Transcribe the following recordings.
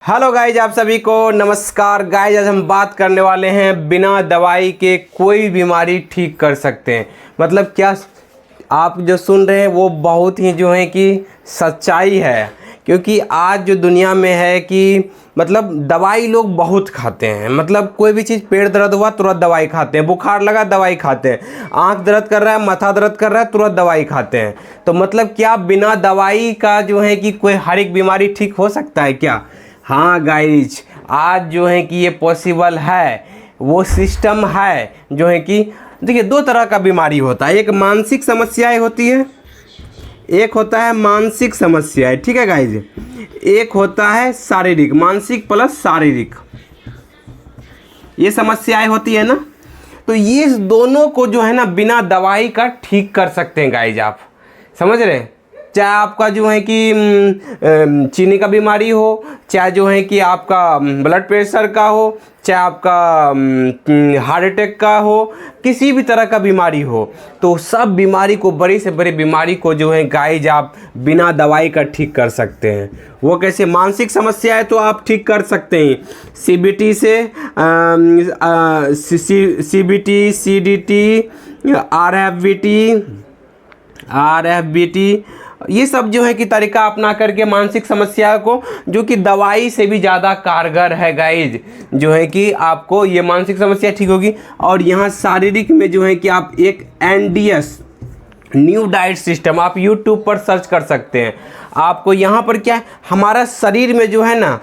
Hello guys, आप सभी को नमस्कार। गाइज आज हम बात करने वाले हैं बिना दवाई के कोई बीमारी ठीक कर सकते हैं। मतलब क्या आप जो सुन रहे हैं वो बहुत ही जो है कि सच्चाई है। क्योंकि आज जो दुनिया में है कि मतलब दवाई लोग बहुत खाते हैं। मतलब कोई भी चीज़, पेट दर्द हुआ तुरंत दवाई खाते हैं, बुखार लगा दवाई खाते हैं, आंख दर्द कर रहा है, माथा दर्द कर रहा है, तुरंत दवाई खाते हैं। तो मतलब क्या बिना दवाई का जो है कि कोई हर एक बीमारी ठीक हो सकता है क्या? हाँ गाइज, आज जो है कि ये पॉसिबल है। वो सिस्टम है जो है कि देखिए, दो तरह का बीमारी होता है। एक मानसिक समस्याएं होती है, एक होता है मानसिक समस्याएं, ठीक है गाइज। एक होता है शारीरिक, मानसिक प्लस शारीरिक, ये समस्याएं होती है ना। तो ये दोनों को जो है ना बिना दवाई का ठीक कर सकते हैं गाइज। आप समझ रहे हैं? चाहे आपका जो है कि चीनी का बीमारी हो, चाहे जो है कि आपका ब्लड प्रेशर का हो, चाहे आपका हार्ट अटैक का हो, किसी भी तरह का बीमारी हो, तो सब बीमारी को, बड़ी से बड़ी बीमारी को जो है गाइज आप बिना दवाई का ठीक कर सकते हैं। वो कैसे? मानसिक समस्या है तो आप ठीक कर सकते हैं सीबीटी से, सीबीटी, सीडीटी, आरएफबीटी, ये सब जो है कि तरीका अपना करके मानसिक समस्या को, जो कि दवाई से भी ज़्यादा कारगर है गाइज, जो है कि आपको ये मानसिक समस्या ठीक होगी। और यहाँ शारीरिक में जो है कि आप एक एनडीएस, न्यू डाइट सिस्टम, आप यूट्यूब पर सर्च कर सकते हैं। आपको यहाँ पर क्या है, हमारा शरीर में जो है ना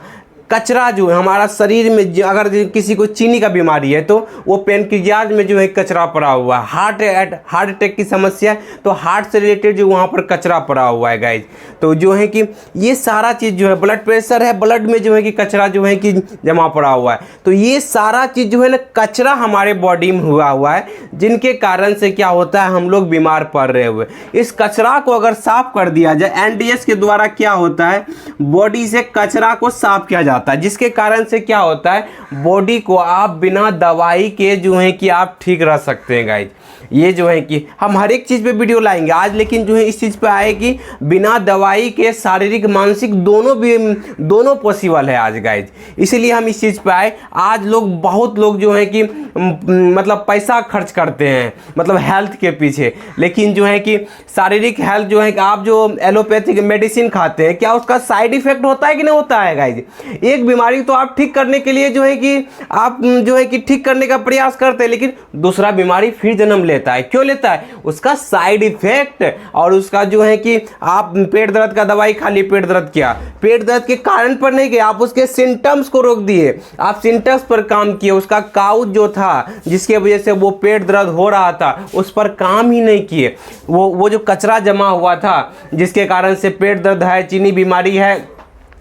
कचरा, जो है हमारा शरीर में अगर किसी को चीनी का बीमारी है तो वो पेनक्रियाज में जो है कचरा पड़ा हुआ है। हार्ट अटैक की समस्या है तो हार्ट से रिलेटेड जो वहाँ पर कचरा पड़ा हुआ है गाइज। तो जो है कि ये सारा चीज़ जो है, ब्लड प्रेशर है, ब्लड में जो है कि कचरा जो है कि जमा पड़ा हुआ है। तो ये सारा चीज़ जो है ना कचरा हमारे बॉडी में हुआ है, जिनके कारण से क्या होता है, हम लोग बीमार पड़ रहे हुए। इस कचरा को अगर साफ कर दिया जाए, एनडीएस के द्वारा क्या होता है, बॉडी से कचरा को साफ किया जाता है, जिसके कारण से क्या होता है, बॉडी को आप बिना दवाई के जो है कि आप ठीक रह सकते हैं गाइज। ये जो है कि हम हर एक चीज़ पे वीडियो लाएंगे आज, लेकिन जो है इस चीज़ पे आए कि बिना दवाई के शारीरिक मानसिक दोनों पॉसिबल है आज गाइज। इसीलिए हम इस चीज़ पे आए। आज बहुत लोग जो है कि मतलब पैसा खर्च करते हैं मतलब हेल्थ के पीछे, लेकिन जो है कि शारीरिक हेल्थ जो है कि आप जो एलोपैथिक मेडिसिन खाते हैं, क्या उसका साइड इफेक्ट होता है कि नहीं होता है गाइज? एक बीमारी तो आप ठीक करने के लिए जो है कि आप जो है कि ठीक करने का प्रयास करते हैं, लेकिन दूसरा बीमारी फिर जन्म लेता है। क्यों लेता है? उसका साइड इफेक्ट, और उसका जो है कि आप पेट दर्द का दवाई खा ली, पेट दर्द किया, पेट दर्द के कारण पर नहीं गए, आप उसके सिम्टम्स को रोक दिए, आप सिम्टम्स पर काम किए। उसका काउज जो था जिसके वजह से वो पेट दर्द हो रहा था, उस पर काम ही नहीं किए। वो जो कचरा जमा हुआ था जिसके कारण से पेट दर्द है, चीनी बीमारी है,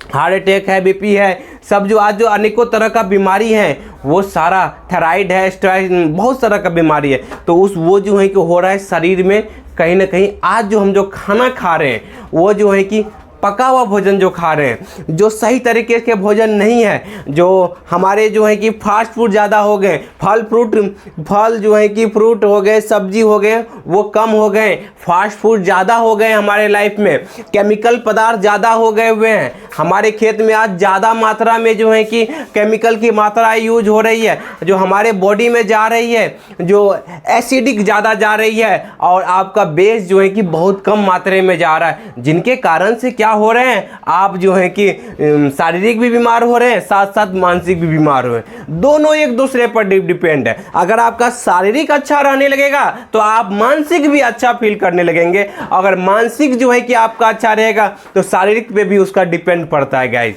हार्ट अटैक है, बीपी है, सब जो आज जो अनेकों तरह का बीमारी है, वो सारा, थायराइड है, स्ट्रेस, बहुत तरह का बीमारी है। तो वो जो है कि हो रहा है शरीर में कहीं ना कहीं। आज जो हम जो खाना खा रहे हैं वो जो है कि पका हुआ भोजन जो खा रहे हैं, जो सही तरीके के भोजन नहीं है, जो हमारे जो है कि फास्ट फूड ज़्यादा हो गए, फल जो है कि फ्रूट हो गए, सब्जी हो गए, वो कम हो गए, फास्ट फूड ज़्यादा हो गए हमारे लाइफ में, केमिकल पदार्थ ज़्यादा हो गए हुए हैं हमारे खेत में। आज ज़्यादा मात्रा में जो है कि केमिकल की मात्रा यूज हो रही है, जो हमारे बॉडी में जा रही है, जो एसिडिक ज़्यादा जा रही है, और आपका बेस जो है कि बहुत कम मात्रा में जा रहा है, जिनके कारण से क्या हो रहे हैं, आप जो है कि शारीरिक भी बीमार हो रहे हैं, साथ साथ मानसिक भी बीमार हो रहे हैं। दोनों एक दूसरे पर डिपेंड है। अगर आपका शारीरिक अच्छा रहने लगेगा तो आप मानसिक भी अच्छा फील करने लगेंगे। अगर मानसिक जो है कि आपका अच्छा रहेगा तो शारीरिक पे भी उसका डिपेंड पड़ता है गाइस।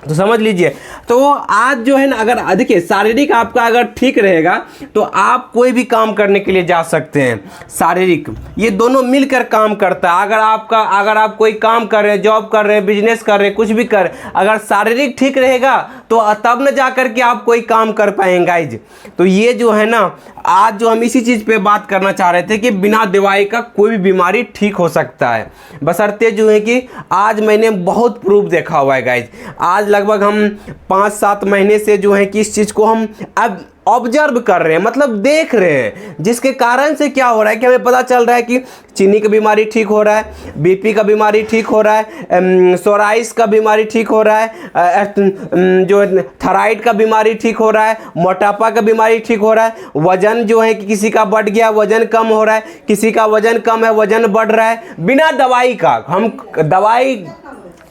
तो समझ लीजिए। तो आज जो है ना, अगर देखिए शारीरिक आपका अगर ठीक रहेगा तो आप कोई भी काम करने के लिए जा सकते हैं। शारीरिक, ये दोनों मिलकर काम करता है। अगर आप कोई काम कर रहे हैं, जॉब कर रहे हैं, बिजनेस कर रहे हैं, कुछ भी कर, अगर शारीरिक ठीक रहेगा तो तब न जा कर के आप कोई काम कर पाएंगे गाइज। तो ये जो है ना, आज जो हम इसी चीज़ पे बात करना चाह रहे थे कि बिना दवाई का कोई भी बीमारी ठीक हो सकता है, बशर्ते जो है कि आज मैंने बहुत प्रूफ देखा हुआ है गाइज। आज लगभग हम 5-7 महीने से जो है कि इस चीज़ को हम अब ऑब्जर्व कर रहे हैं, मतलब देख रहे हैं, जिसके कारण से क्या हो रहा है कि हमें पता चल रहा है कि चीनी की बीमारी ठीक हो रहा है, बीपी का बीमारी ठीक हो रहा है, सोराइस का बीमारी ठीक हो रहा है, जो थायराइड का बीमारी ठीक हो रहा है, मोटापा का बीमारी ठीक हो रहा है, वजन जो है कि किसी का बढ़ गया वजन कम हो रहा है, किसी का वजन कम है वजन बढ़ रहा है, बिना दवाई का। हम दवाई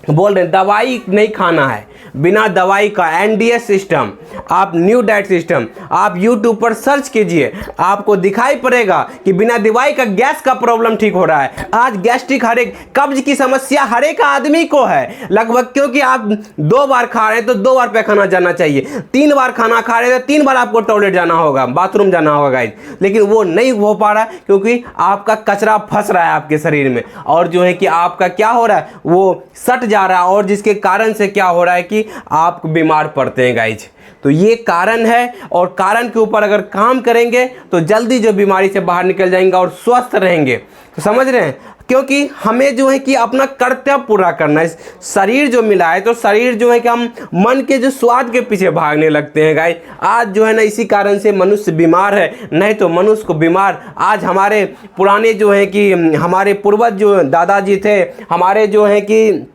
बोल रहे हैं, दवाई नहीं खाना है, बिना दवाई का एनडीएस सिस्टम, आप न्यू डाइट सिस्टम आप यूट्यूब पर सर्च कीजिए, आपको दिखाई पड़ेगा कि बिना दवाई का गैस का प्रॉब्लम ठीक हो रहा है। आज गैस्ट्रिक हर एक, कब्ज की समस्या हर एक आदमी को है लगभग, क्योंकि आप 2 बार खा रहे हैं तो 2 बार पैखाना जाना चाहिए, 3 बार खाना खा रहे हैं तो 3 बार आपको टॉयलेट जाना होगा, बाथरूम जाना होगा गाइस, लेकिन वो नहीं हो पा रहा है क्योंकि आपका कचरा फंस रहा है आपके शरीर में, और जो है कि आपका क्या हो रहा है वो सट जा रहा है, और जिसके कारण से क्या हो रहा है कि आप बीमार पड़ते हैं गाइज। तो ये कारण है, और कारण के ऊपर अगर काम करेंगे तो जल्दी जो बीमारी से बाहर निकल जाएंगे और स्वस्थ रहेंगे। तो समझ रहे हैं, क्योंकि हमें जो है कि अपना कर्तव्य पूरा करना है। शरीर जो मिला है तो शरीर जो है कि हम मन के जो स्वाद के पीछे भागने लगते हैं गाइस। आज जो है ना इसी कारण से मनुष्य बीमार है, नहीं तो मनुष्य को बीमार आज हमारे पुराने जो है कि हमारे पूर्वज जो दादाजी थे, हमारे जो है कि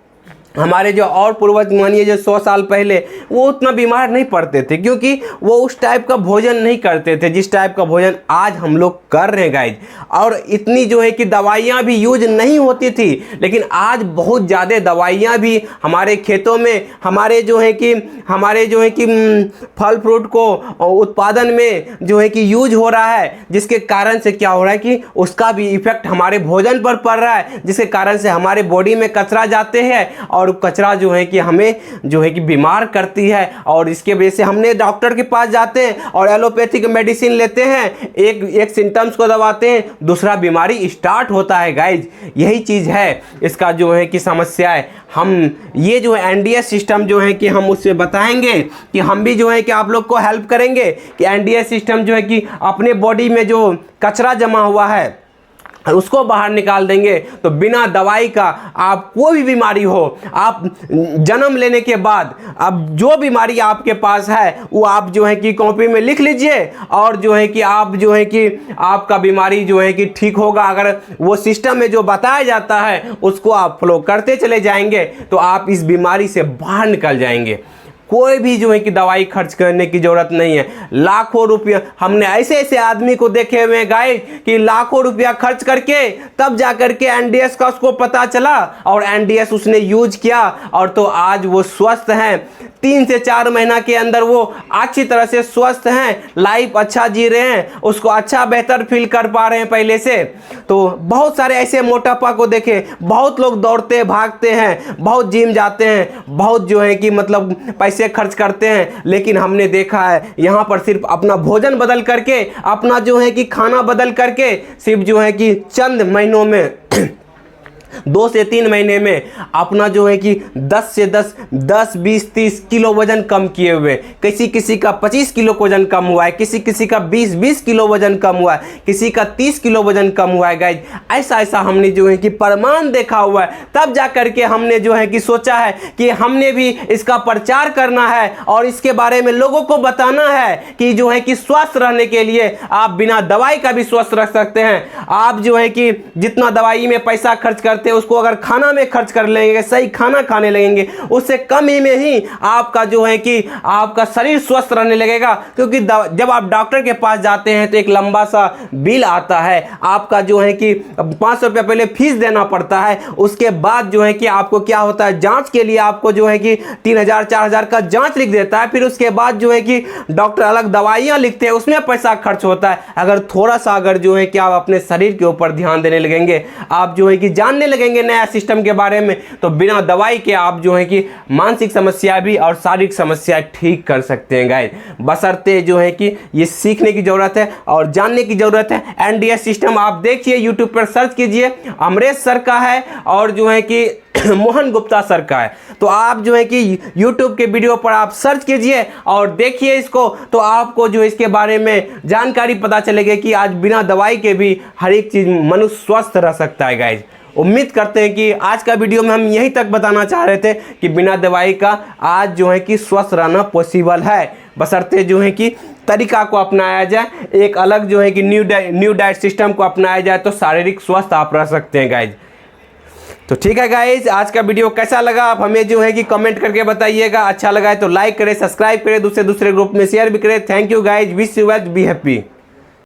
हमारे जो और पूर्वज मानिए जो 100 साल पहले, वो उतना बीमार नहीं पड़ते थे क्योंकि वो उस टाइप का भोजन नहीं करते थे जिस टाइप का भोजन आज हम लोग कर रहे हैं गाइज। और इतनी जो है कि दवाइयाँ भी यूज नहीं होती थी, लेकिन आज बहुत ज़्यादा दवाइयाँ भी हमारे खेतों में, हमारे जो है कि फल फ्रूट को उत्पादन में जो है कि यूज हो रहा है, जिसके कारण से क्या हो रहा है कि उसका भी इफेक्ट हमारे भोजन पर पड़ रहा है, जिसके कारण से हमारे बॉडी में कचरा जाते हैं और कचरा जो है कि हमें जो है कि बीमार करती है। और इसके वजह से हमने डॉक्टर के पास जाते हैं और एलोपैथिक मेडिसिन लेते हैं, एक सिम्टम्स को दबाते हैं, दूसरा बीमारी स्टार्ट होता है गाइज। यही चीज़ है इसका जो है कि समस्या है। हम ये जो है एनडीएस सिस्टम जो है कि हम उससे बताएंगे कि हम भी जो है कि आप लोग को हेल्प करेंगे कि एनडीएस सिस्टम जो है कि अपने बॉडी में जो कचरा जमा हुआ है उसको बाहर निकाल देंगे। तो बिना दवाई का आप कोई भी बीमारी हो, आप जन्म लेने के बाद अब जो बीमारी आपके पास है वो आप जो है कि कॉपी में लिख लीजिए, और जो है कि आप जो है कि आपका बीमारी जो है कि ठीक होगा। अगर वो सिस्टम में जो बताया जाता है उसको आप फॉलो करते चले जाएंगे तो आप इस बीमारी से बाहर निकल जाएंगे। कोई भी जो है कि दवाई खर्च करने की ज़रूरत नहीं है। लाखों रुपया हमने ऐसे ऐसे आदमी को देखे हुए गाइस कि लाखों रुपया खर्च करके तब जा करके एनडीएस का उसको पता चला और एनडीएस उसने यूज किया, और तो आज वो स्वस्थ हैं। 3 से 4 महीना के अंदर वो अच्छी तरह से स्वस्थ हैं, लाइफ अच्छा जी रहे हैं, उसको अच्छा बेहतर फील कर पा रहे हैं पहले से। तो बहुत सारे ऐसे मोटापा को देखे, बहुत लोग दौड़ते भागते हैं, बहुत जिम जाते हैं, बहुत जो है कि मतलब पैसे खर्च करते हैं, लेकिन हमने देखा है यहाँ पर सिर्फ अपना भोजन बदल करके, अपना जो है कि खाना बदल करके, सिर्फ जो है कि चंद महीनों में 2 से 3 महीने में अपना जो है कि 10 से 10, 20, 30 किलो वजन कम किए हुए। किसी का 25 किलो वजन कम हुआ है, किसी का 20 किलो वजन कम हुआ है, किसी का 30 किलो वजन कम हुआ है गाइज। ऐसा हमने जो है कि प्रमाण देखा हुआ है। तब जा करके हमने जो है कि सोचा है कि हमने भी इसका प्रचार करना है और इसके बारे में लोगों को बताना है कि जो है कि स्वस्थ रहने के लिए आप बिना दवाई का भी स्वस्थ रह सकते हैं। आप जो है कि जितना दवाई में पैसा खर्च करते हैं उसको अगर खाना में खर्च कर लेंगे, सही खाना खाने लगेंगे, उससे कम ही में ही आपका जो है कि आपका शरीर स्वस्थ रहने लगेगा। क्योंकि जब आप डॉक्टर के पास जाते हैं तो एक लंबा सा बिल आता है, आपका जो है कि 500 रुपया पहले फीस देना पड़ता है। उसके बाद जो है कि आपको क्या होता है, जांच के लिए आपको जो है कि 3000 4000 का जांच लिख देता है। फिर उसके बाद जो है कि डॉक्टर अलग दवाइयां लिखते हैं, उसमें पैसा खर्च होता है। अगर थोड़ा सा अगर जो है कि आप अपने शरीर के ऊपर ध्यान देने लगेंगे, आप जो है कि जानने लगेंगे नया सिस्टम के बारे में, तो बिना दवाई के आप जो है कि मानसिक समस्या भी और शारीरिक समस्या ठीक कर सकते हैं गाइस। बशर्ते जो है कि ये सीखने की जरूरत है और जानने की जरूरत है। एनडीएस सिस्टम आप देखिए, यूट्यूब पर सर्च कीजिए, अमरेश सर का है और जो है कि मोहन गुप्ता सर का है। तो आप जो है कि YouTube के वीडियो पर आप सर्च कीजिए और देखिए इसको, तो आपको जो इसके बारे में जानकारी पता चलेगी कि आज बिना दवाई के भी हर एक चीज़ मनुष्य स्वस्थ रह सकता है गाइज। उम्मीद करते हैं कि आज का वीडियो में हम यहीं तक बताना चाह रहे थे कि बिना दवाई का आज जो है कि स्वस्थ रहना पॉसिबल है, बशर्ते जो है कि तरीका को अपनाया जाए, एक अलग जो है कि न्यू डाइट सिस्टम को अपनाया जाए तो शारीरिक स्वस्थ आप रह सकते हैं गाइज। तो ठीक है गाइज, आज का वीडियो कैसा लगा आप हमें जो है कि कमेंट करके बताइएगा। अच्छा लगा है तो लाइक करें, सब्सक्राइब करें, दूसरे ग्रुप में शेयर भी करें। Thank you guys, wish you well, be happy.